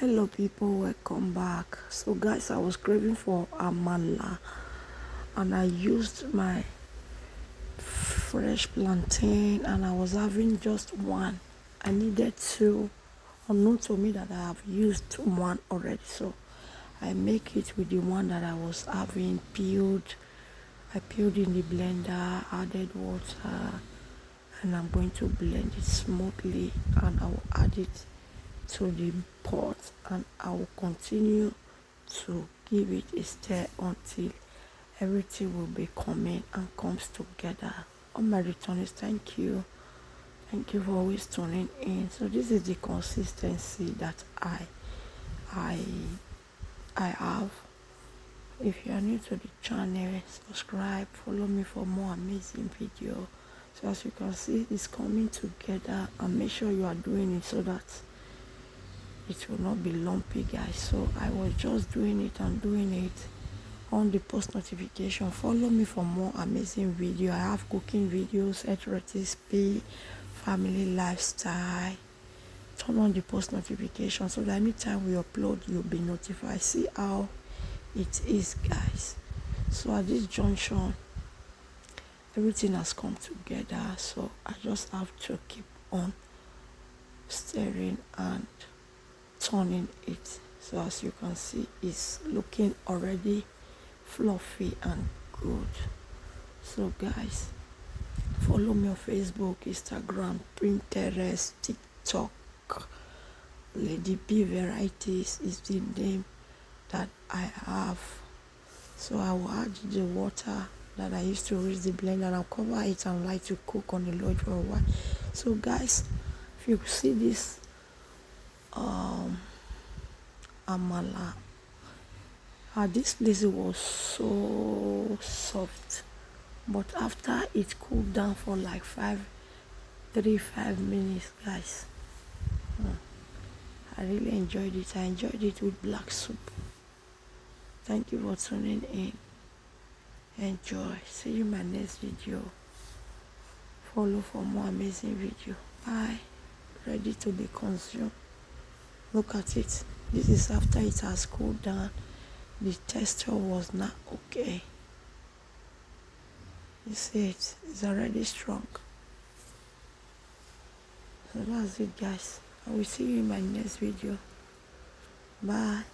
Hello people, welcome back. So guys, I was craving for amala and I used my fresh plantain and I was having just one. I needed two. Unknown to me that I have used one already, so I make it with the one that I was having peeled. I peeled in the blender, added water, and I'm going to blend it smoothly and I will add it to the pot and I will continue to give it a stir until everything will be coming and comes together. On my return is thank you for always tuning in. So this is the consistency that I I have. If you are new to the channel, subscribe, follow me for more amazing video. So as you can see, it's coming together, and make sure you are doing it so that it will not be lumpy, guys. So I was just doing it and doing it on the post notification. Follow me for more amazing video. I have cooking videos, health recipe, family lifestyle. Turn on the post notification so that anytime we upload you'll be notified. See how it is, guys. So at this junction everything has come together, so I just have to keep on stirring and turning it. So as you can see, it's looking already fluffy and good. So guys, follow me on Facebook, Instagram, Pinterest, TikTok. Lady B Varieties is the name that I have. So I will add the water that I used to raise the blender and I'll cover it and like to cook on the low for a while. So guys, if you see this amala, this place was so soft, but after it cooled down for like 5 minutes, guys, I really enjoyed it. I enjoyed it with black soup. Thank you for tuning in. Enjoy. See you in my next video. Follow for more amazing video. Bye. Ready to be consumed. Look at it. This is after it has cooled down. The texture was not okay. You see it? It's already strong. So that's it, guys. I will see you in my next video. Bye.